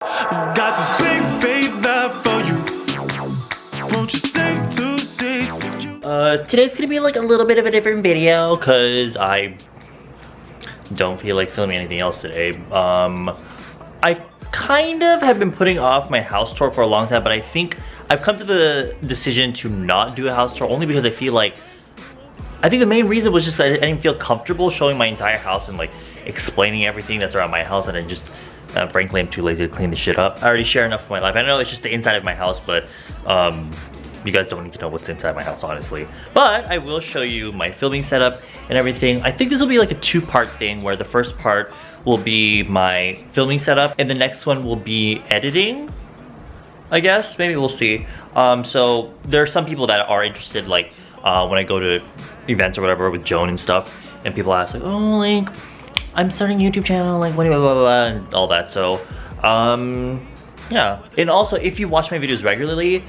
I've got this big faith love for you. Won't you save 2 seats for you? Today's gonna be like a little bit of a different video because I don't feel like filming anything else today. I kind of have been putting off my house tour for a long time, but I think I've come to the decision to not do a house tour only because I think the main reason was just that I didn't feel comfortable showing my entire house and like explaining everything that's around my house, and I just frankly I'm too lazy to clean this shit up. I already share enough of my life. I know it's just the inside of my house, but you guys don't need to know what's inside my house, honestly. But I will show you my filming setup and everything. I think this will be like a two-part thing where the first part will be my filming setup and the next one will be editing, I guess. Maybe we'll see. So there are some people that are interested, like when I go to events or whatever with Joan and stuff, and people ask like, oh, like I'm starting a YouTube channel, like blah, blah, blah, blah, and all that. So yeah. And also, if you watch my videos regularly,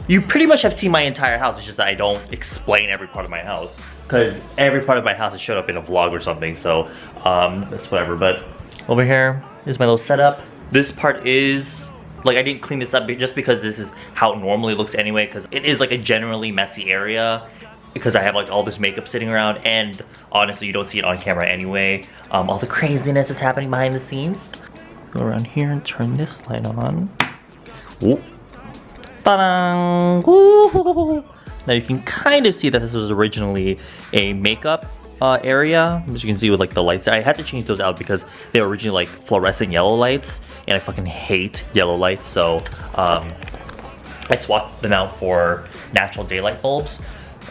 you pretty much have seen my entire house. It's just that I don't explain every part of my house because every part of my house has showed up in a vlog or something. So that's whatever. But over here is my little setup. This part is like, I didn't clean this up just because this is how it normally looks anyway, because it is like a generally messy area because I have like all this makeup sitting around, and honestly you don't see it on camera anyway. All the craziness that's happening behind the scenes. Go around here and turn this light on. Ooh. Ta-da! Now you can kind of see that this was originally a makeup area, as you can see with like the lights. I had to change those out because they were originally like fluorescent yellow lights, and I fucking hate yellow lights, so I swapped them out for natural daylight bulbs.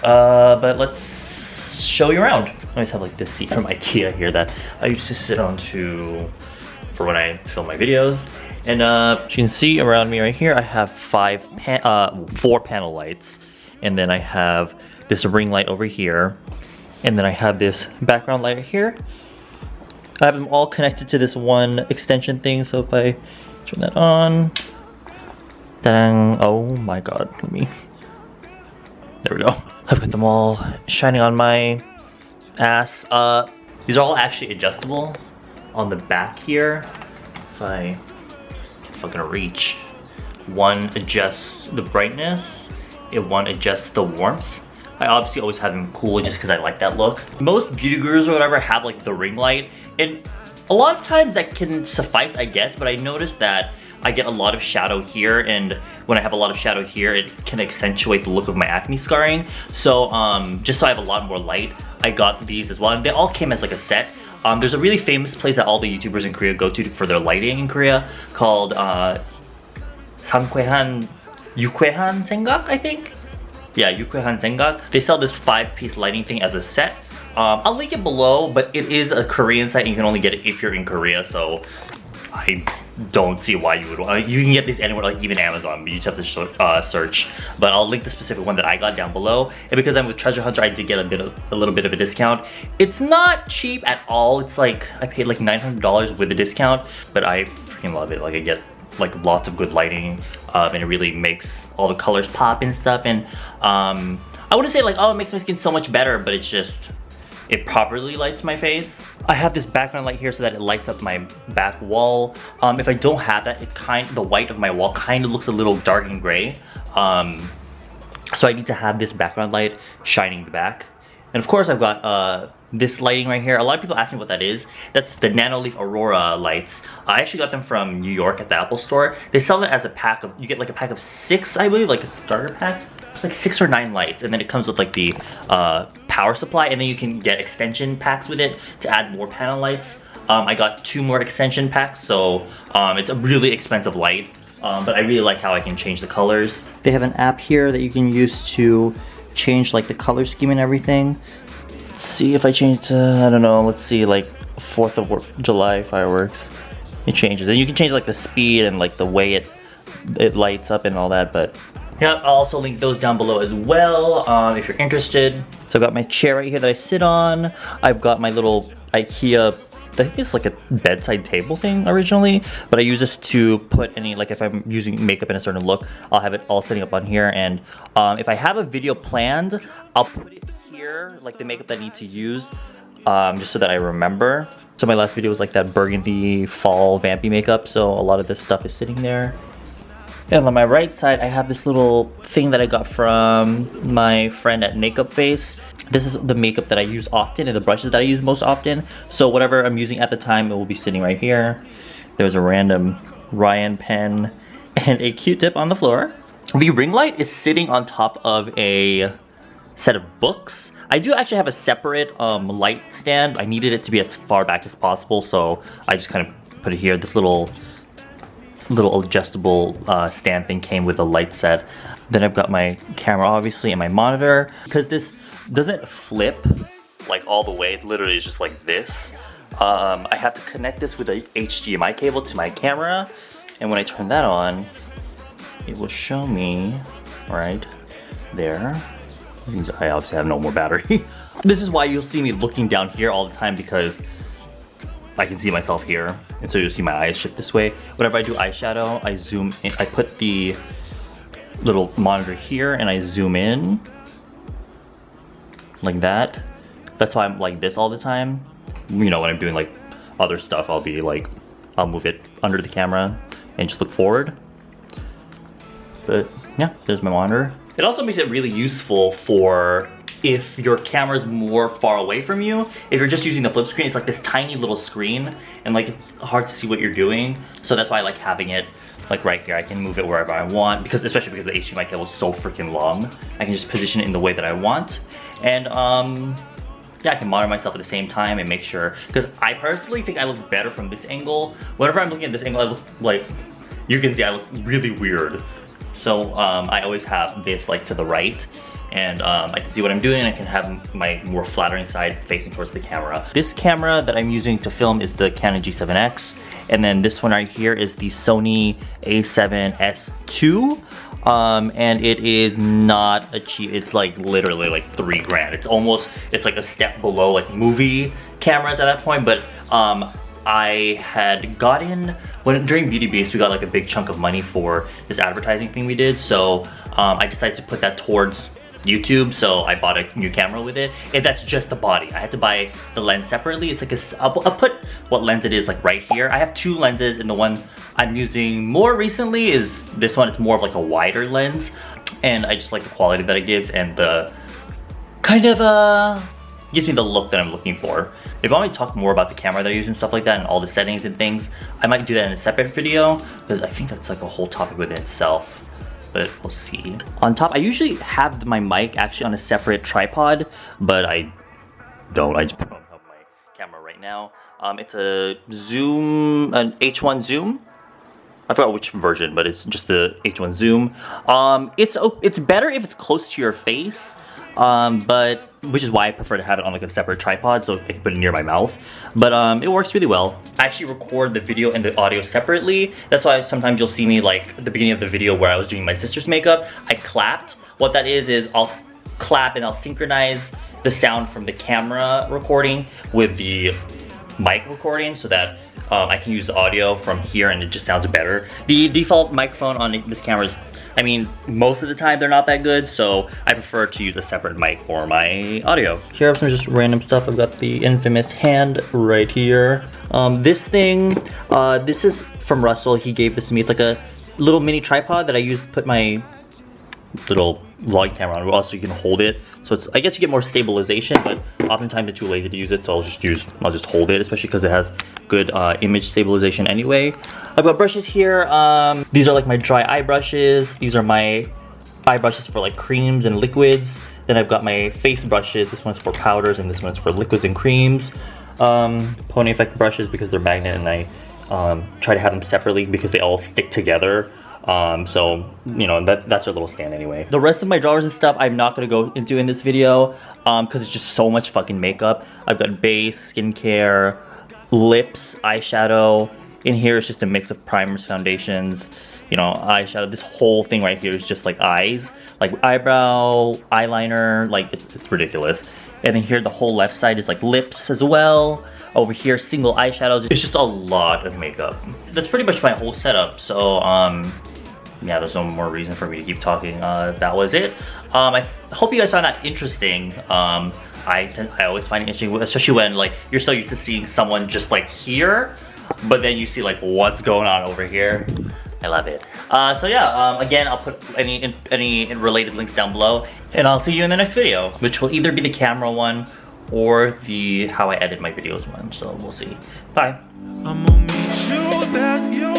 But let's show you around. I always have like this seat from IKEA here that I used to sit on for when I film my videos. And as you can see around me right here, I have 4 panel lights. And then I have this ring light over here. And then I have this background light right here. I have them all connected to this one extension thing. So if I turn that on, dang, oh my god, there we go. I've got them all shining on my ass. These are all actually adjustable on the back here. If I'm gonna reach, one adjusts the brightness, and one adjusts the warmth. I obviously always have them cool just because I like that look. Most beauty gurus or whatever have like the ring light, and a lot of times that can suffice, I guess, but I noticed that I get a lot of shadow here, and when I have a lot of shadow here, it can accentuate the look of my acne scarring. So just so I have a lot more light, I got these as well, and they all came as like a set. There's a really famous place that all the YouTubers in Korea go to for their lighting in Korea called Yukwehan Sengak, I think? Yeah, Yukwehan Sengak. They sell this 5-piece lighting thing as a set. I'll link it below, but it is a Korean site and you can only get it if you're in Korea, so I don't see why you would. You can get these anywhere, like even Amazon, but you just have to search. But I'll link the specific one that I got down below. And because I'm with Treasure Hunter, I did get a little bit of a discount. It's not cheap at all. It's like I paid like $900 with the discount, but I freaking love it. Like I get like lots of good lighting, and it really makes all the colors pop and stuff. And I wouldn't say like, oh, it makes my skin so much better, but it's just, it properly lights my face. I have this background light here so that it lights up my back wall. If I don't have that, the white of my wall kind of looks a little dark and gray. So I need to have this background light shining the back. And of course I've got this lighting right here. A lot of people ask me what that is. That's the Nanoleaf Aurora lights. I actually got them from New York at the Apple store. They sell it as a pack of, you get like a pack of 6, I believe, like a starter pack. It's like 6 or 9 lights, and then it comes with like the power supply, and then you can get extension packs with it to add more panel lights. I got 2 more extension packs, so it's a really expensive light, but I really like how I can change the colors. They have an app here that you can use to change like the color scheme and everything. Let's see if I change to, I don't know, let's see, like 4th of July fireworks. It changes, and you can change like the speed and like the way it lights up and all that. But yeah, I'll also link those down below as well if you're interested. So I've got my chair right here that I sit on. I've got my little IKEA, I think it's like a bedside table thing originally, but I use this to put any, like if I'm using makeup in a certain look, I'll have it all sitting up on here. And if I have a video planned, I'll put it here, like the makeup that I need to use, just so that I remember. So my last video was like that burgundy fall vampy makeup, so a lot of this stuff is sitting there. And on my right side, I have this little thing that I got from my friend at Makeup Face. This is the makeup that I use often and the brushes that I use most often. So whatever I'm using at the time, it will be sitting right here. There's a random Ryan pen and a Q-tip on the floor. The ring light is sitting on top of a set of books. I do actually have a separate light stand. I needed it to be as far back as possible, so I just kind of put it here. This little adjustable stand thing came with a light set. Then I've got my camera obviously and my monitor. Because this doesn't flip like all the way, it literally is just like this. I have to connect this with a HDMI cable to my camera, and when I turn that on, it will show me right there. I obviously have no more battery. This is why you'll see me looking down here all the time, because I can see myself here, and so you'll see my eyes shift this way. Whenever I do eyeshadow, I zoom in. I put the little monitor here and I zoom in like that. That's why I'm like this all the time. You know, when I'm doing like other stuff, I'll be like, I'll move it under the camera and just look forward. But yeah, there's my monitor. It also makes it really useful for if your camera's more far away from you. If you're just using the flip screen, it's like this tiny little screen, and like it's hard to see what you're doing. So that's why I like having it like right here. I can move it wherever I want, because especially because the HDMI cable is so freaking long. I can just position it in the way that I want. And yeah, I can monitor myself at the same time and make sure, because I personally think I look better from this angle. Whenever I'm looking at this angle, I look like, you can see I look really weird. So I always have this like to the right, and I can see what I'm doing, and I can have my more flattering side facing towards the camera. This camera that I'm using to film is the Canon G7X, and then this one right here is the Sony A7S II. And it is not a cheap, it's like literally like $3 grand. It's like a step below like movie cameras at that point, but I had gotten, during Beauty Beast, we got like a big chunk of money for this advertising thing we did, so I decided to put that towards YouTube, so I bought a new camera with it, and that's just the body. I had to buy the lens separately. It's like I'll put what lens it is like right here. I have two lenses, and the one I'm using more recently is this one. It's more of like a wider lens, and I just like the quality that it gives, and the kind of gives me the look that I'm looking for. If I want to talk more about the camera that I use and stuff like that, and all the settings and things, I might do that in a separate video, because I think that's like a whole topic within itself. But we'll see. On top, I usually have my mic actually on a separate tripod, but I don't. I just put on top of my camera right now. It's a Zoom, an H1 Zoom. I forgot which version, but it's just the H1 Zoom. It's better if it's close to your face, but which is why I prefer to have it on like a separate tripod, so I can put it near my mouth. But it works really well. I actually record the video and the audio separately. That's why sometimes you'll see me like at the beginning of the video where I was doing my sister's makeup, I clapped. What that is I'll clap and I'll synchronize the sound from the camera recording with the mic recording, so that I can use the audio from here and it just sounds better. The default microphone on this camera is, I mean, most of the time they're not that good, so I prefer to use a separate mic for my audio. Here I have some just random stuff. I've got the infamous hand right here. This thing, this is from Russell. He gave this to me. It's like a little mini tripod that I use to put my little vlog camera on. Also, you can hold it. So it's, I guess you get more stabilization, but oftentimes I'm too lazy to use it, so I'll just hold it, especially because it has good image stabilization anyway. I've got brushes here. These are like my dry eye brushes. These are my eye brushes for like creams and liquids. Then I've got my face brushes. This one's for powders and this one's for liquids and creams. Pony effect brushes because they're magnet, and I try to have them separately because they all stick together. So, you know, that's a little stand anyway. The rest of my drawers and stuff I'm not going to go into in this video because it's just so much fucking makeup. I've got base, skincare, lips, eyeshadow. In here it's just a mix of primers, foundations, you know, eyeshadow. This whole thing right here is just like eyes, like eyebrow, eyeliner, like it's ridiculous. And then here the whole left side is like lips as well. Over here, single eyeshadows. It's just a lot of makeup. That's pretty much my whole setup. So, yeah, there's no more reason for me to keep talking. That was it. I hope you guys found that interesting. I always find it interesting, especially when like you're so used to seeing someone just like here, but then you see like what's going on over here. I love it. So yeah, again, I'll put any related links down below, and I'll see you in the next video, which will either be the camera one or the how I edit my videos one. So we'll see. Bye. I'm gonna meet you that you